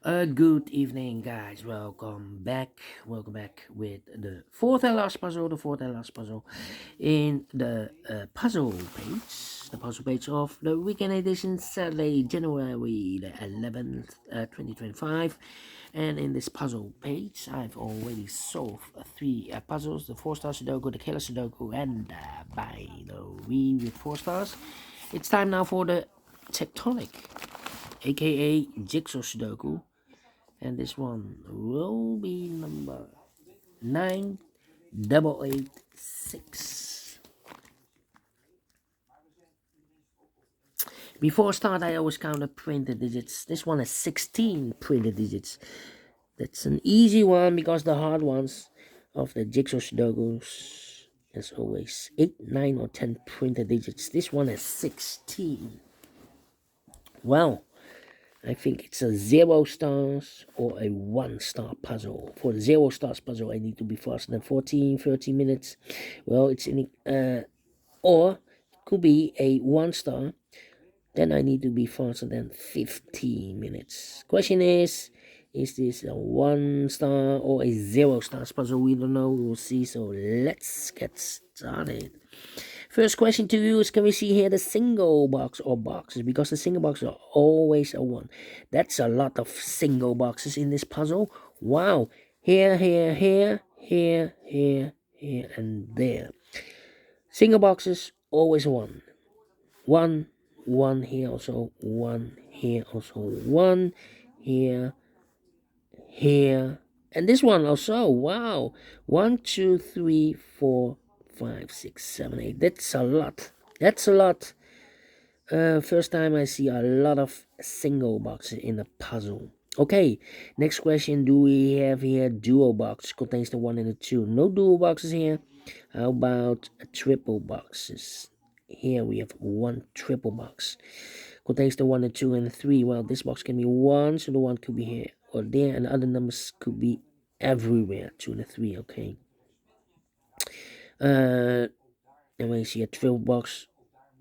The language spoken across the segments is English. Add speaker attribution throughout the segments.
Speaker 1: Good evening, guys. Welcome back. Welcome back with the fourth and last puzzle. The fourth and last puzzle in the puzzle page. The puzzle page of the weekend edition, Saturday, January the 11th, 2025. And in this puzzle page, I've already solved three puzzles: the 4-star Sudoku, the Killer Sudoku, and the binary with 4 stars. It's time now for the Tectonic, aka JigsawSudoku, and this one will be number 9886. Before start, I always count the printed digits. This one has 16 printed digits. That's an easy one because the hard ones of the Jigsaw Sudokus as always 8, 9, or 10 printed digits. This one has 16. Well, I think it's a 0 stars or a 1-star puzzle. For the 0 stars puzzle, I need to be faster than 14, 30 minutes. Well, it's in or it could be a 1-star. Then I need to be faster than 15 minutes. Question is this a 1-star or a 0 stars puzzle? We don't know. We will see. So let's get started. First question to you is, can we see here the single box or boxes? Because the single boxes are always a 1. That's a lot of single boxes in this puzzle. Wow. Here, here, here, here, here, here, and there. Single boxes, always 1. 1, 1 here also, 1 here also, 1 here, here, and this one also. Wow. 1, 2, 3, 4, 5, 6, 7, 8. That's a lot. That's a lot. First time I see a lot of single boxes in a puzzle. Okay, next question. Do we have here dual box? Contains the 1 and the 2. No dual boxes here. How about triple boxes? Here we have 1 triple box. Contains the 1 and 2 and the 3. Well, this box can be 1, so the 1 could be here or there, and the other numbers could be everywhere. 2 and the 3. Okay. And when you see a triple box,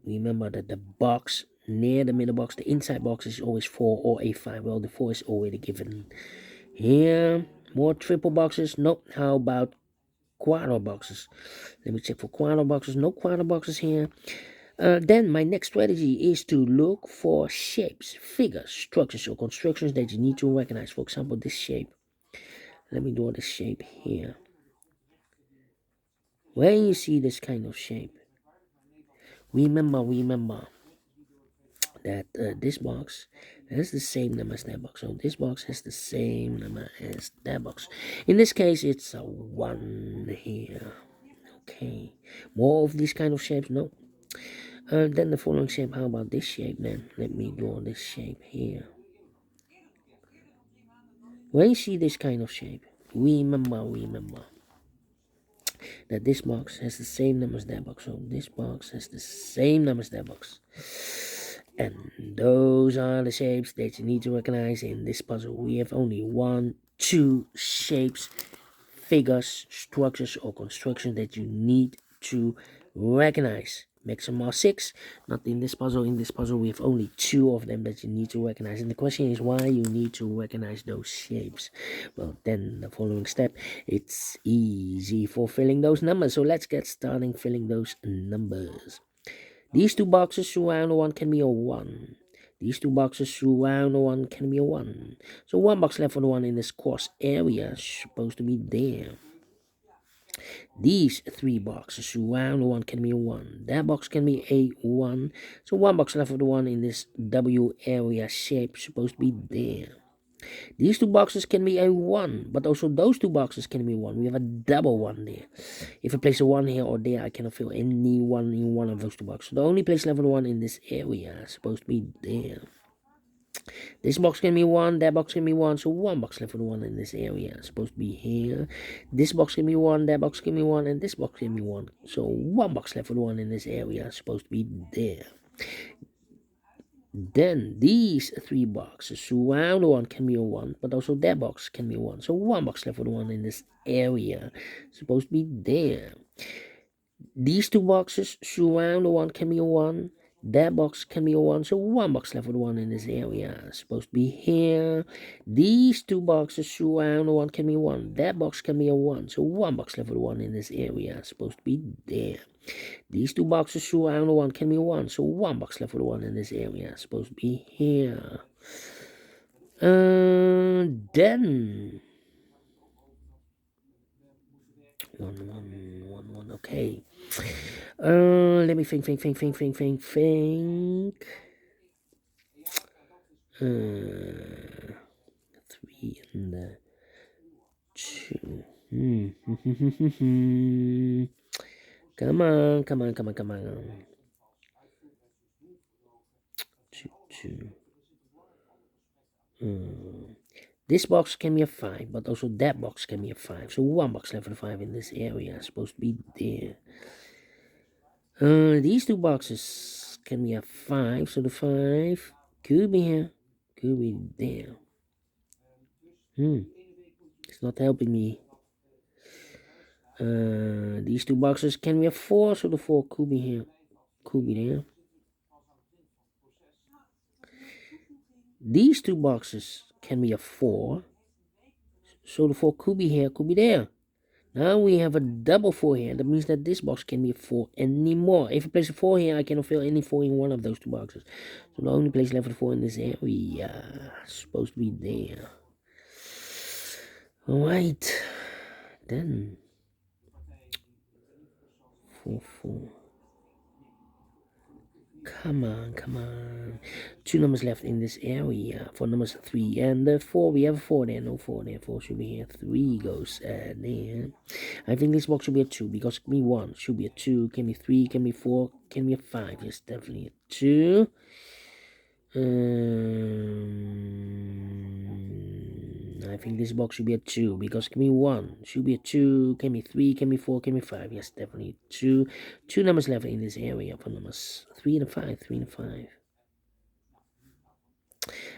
Speaker 1: remember that the box near the middle box, the inside box, is always 4 or a 5. Well, the 4 is already given. Here, more triple boxes. Nope. How about quarter boxes? Let me check for quarter boxes. No quarter boxes here. Then my next strategy is to look for shapes, figures, structures, or constructions that you need to recognize. For example, this shape. Let me draw this shape here. When you see this kind of shape, remember that this box has the same number as that box. So this box has the same number as that box. In this case, it's a 1 here. Okay. More of these kind of shapes? No. Then the following shape. How about this shape then? Let me draw this shape here. When you see this kind of shape, remember that this box has the same number as that box. So this box has the same number as that box. And those are the shapes that you need to recognize in this puzzle. We have only 1, 2 shapes, figures, structures, or constructions that you need to recognize. Maximum are 6. Not in this puzzle. In this puzzle, we have only 2 of them that you need to recognize. And the question is why you need to recognize those shapes. Well, then the following step, it's easy for filling those numbers. So let's get started filling those numbers. These 2 boxes surround 1 can be a 1. These 2 boxes surround 1 can be a 1. So 1 box left for the 1 in this cross area is supposed to be there. These 3 boxes surround 1 can be a 1. That box can be a 1. So 1 box left for the 1 in this W area shape is supposed to be there. These 2 boxes can be a 1, but also those 2 boxes can be 1. We have a double 1 there. If I place a 1 here or there, I cannot fill any 1 in one of those 2 boxes. So the only place left for the 1 in this area is supposed to be there. This box can be 1, that box can be 1, so 1 box left for the 1 in this area is supposed to be here. This box can be 1, that box can be 1, and this box can be 1. So 1 box left for the 1 in this area is supposed to be there. Then these 3 boxes surround 1 can be a 1, but also that box can be 1. So 1 box left for the 1 in this area is supposed to be there. These 2 boxes surround 1 can be a 1. That box can be a 1, so 1 box left with 1 in this area. It's supposed to be here. These 2 boxes surround the 1 can be 1. That box can be a 1, so 1 box left with 1 in this area. It's supposed to be there. These 2 boxes surround the 1 can be 1, so 1 box left with 1 in this area. It's supposed to be here. Then 1, okay. Let me think. 3 and 2. Come on. 2. This box can be a 5, but also that box can be a 5. So 1 box left with 5 in this area. It's supposed to be there. These 2 boxes can be a 5, so the 5 could be here, could be there. It's not helping me. These 2 boxes can be a 4, so the 4 could be here, could be there. These 2 boxes can be a 4, so the 4 could be here, could be there. Now we have a double 4 here. That means that this box can be a 4 anymore. If I place a 4 here, I cannot fill any 4 in one of those 2 boxes. So the only place left for 4 in this area is supposed to be there. Alright. Then 4. Come on. 2 numbers left in this area. For numbers 3 and 4. We have a 4 there. No 4 there. 4 should be here. 3 goes there. I think this box should be a 2 because it can be 1. Should be a 2. Can be 3. Can be 4. Can be a 5. Yes, definitely a 2. I think this box should be a 2 because it can be 1. Should be a 2. Can be 3. Can be 4. Can be 5. Yes, definitely 2. 2 numbers left in this area for numbers 3 and 5. 3 and 5.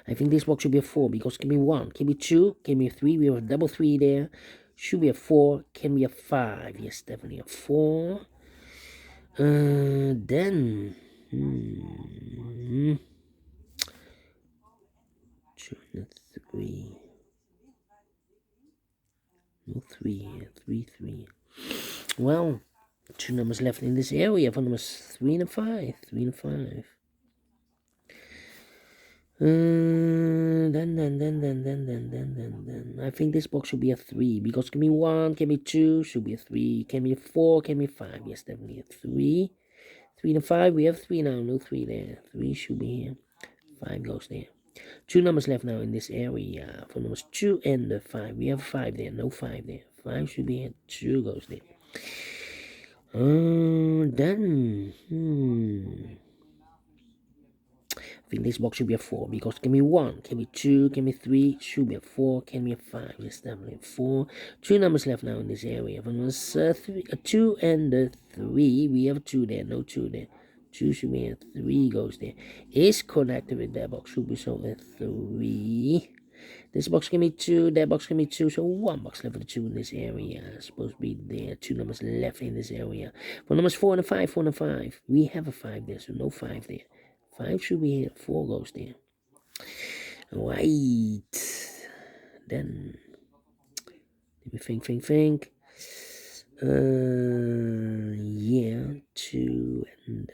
Speaker 1: I think this box should be a 4 because it can be 1. Can be 2. Can be 3. We have a double 3 there. Should be a 4. Can be a 5. Yes, definitely a 4. Then 2 and 3. No 3. 3. Well, 2 numbers left in this area for numbers 3 and 5. 3 and 5. Then I think this box should be a 3 because it can be 1, can be 2, should be a 3, can be a 4, can be 5. Yes, definitely a 3. 3 and 5. We have 3 now. No 3 there. 3 should be here. 5 goes there. 2 numbers left now in this area for numbers 2 and 5. We have 5 there. No 5 there. 5 should be here. 2 goes there. Then I think this box should be a 4 because it can be 1, can be 2, can be 3, should be a 4, can be a 5. Yes, definitely a 4. 2 numbers left now in this area for numbers 2 and 3. We have 2 there. No 2 there. 2 should be here. 3 goes there. Is connected with that box. Should be so a 3. This box can be 2, that box can be 2, so 1 box left for the 2 in this area. It's supposed to be there. 2 numbers left in this area. For numbers 4 and 5, 4 and 5. We have a 5 there, so no 5 there. 5 should be here. 4 goes there. Right. Then let me think. Yeah, 2 and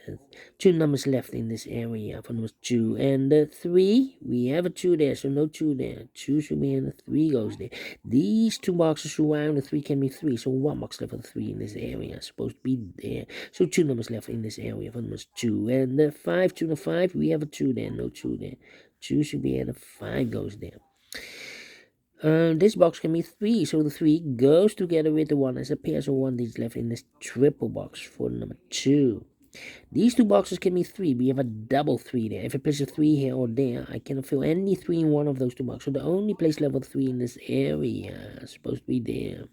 Speaker 1: 2 numbers left in this area for numbers 2 and 3. We have a 2 there, so no 2 there. 2 should be in the 3 goes there. These 2 boxes surround the 3 can be 3, so 1 box left for the 3 in this area. It's supposed to be there. So 2 numbers left in this area for numbers 2 and 5. 2 and 5. We have a 2 there, no 2 there. 2 should be in the 5 goes there. This box can be 3, so the 3 goes together with the 1 as a pair, so 1 digit left in this triple box for number 2. These 2 boxes can be 3. We have a double 3 there. If I place a 3 here or there, I cannot fill any 3 in one of those 2 boxes. So the only place level 3 in this area is supposed to be there.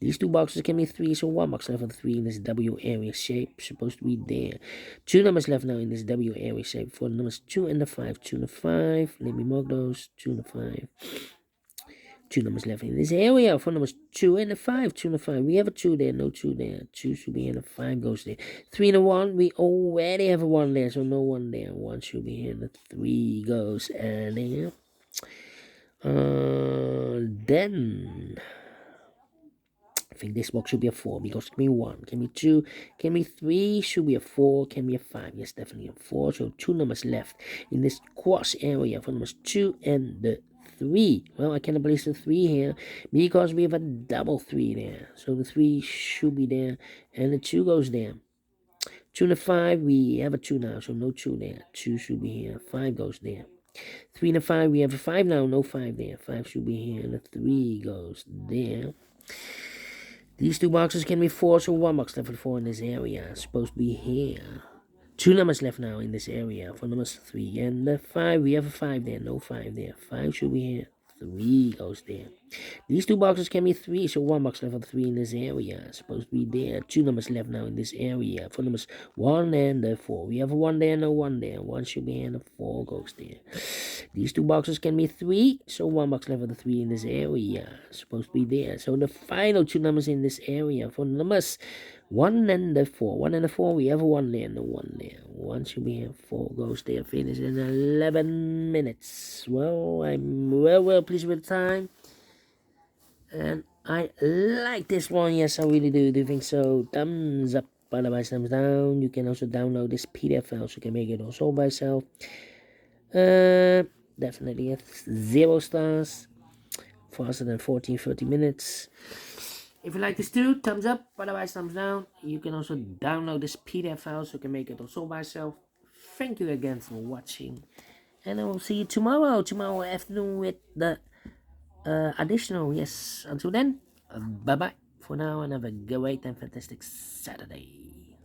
Speaker 1: These 2 boxes can be 3, so 1 box level 3 in this W area shape supposed to be there. 2 numbers left now in this W area shape for numbers 2 and 5. 2 and 5. Let me mark those. 2 and 5. Two numbers left in this area. For numbers 2 and a 5. 2 and a 5. We have a 2 there. No 2 there. 2 should be here. And a 5 goes there. 3 and a 1. We already have a 1 there. So no 1 there. 1 should be here. And the 3 goes and there. Then I think this box should be a 4 because can be 1, can be 2, can be 3, should be a 4, can be a 5. Yes, definitely a 4. So 2 numbers left in this cross area for numbers 2 and the 3. Well, I cannot place the 3 here because we have a double 3 there. So the 3 should be there and the 2 goes there. 2 and a 5, we have a 2 now, so no 2 there. 2 should be here, 5 goes there. 3 and a 5, we have a 5 now, no 5 there. 5 should be here and the 3 goes there. These 2 boxes can be 4, so 1 box left for 4 in this area. It's supposed to be here. 2 numbers left now in this area for numbers 3 and the 5. We have a 5 there, no 5 there. 5 should be here. 3 goes there. These 2 boxes can be 3, so 1 box left for 3 in this area. It's supposed to be there. 2 numbers left now in this area for numbers 1 and the 4. We have a 1 there, no 1 there. 1 should be here and the 4 goes there. These 2 boxes can be 3, so 1 box left for the 3 in this area. It's supposed to be there. So the final 2 numbers in this area for numbers 1 and the 4. 1 and the 4, we have a 1 there, no 1 there. 1 should be here, 4 goes there. Finish in 11 minutes. Well, I'm well pleased with the time. And I like this one. Yes, I really do. Do you think so? Thumbs up, otherwise thumbs down. You can also download this PDF file so you can make it also by yourself. Definitely 0 stars. Faster than 30 minutes. If you like this too, thumbs up, otherwise thumbs down. You can also download this PDF file so you can make it also by yourself. Thank you again for watching. And I will see you tomorrow afternoon with the additional. Yes, until then, bye bye for now and have a great and fantastic Saturday.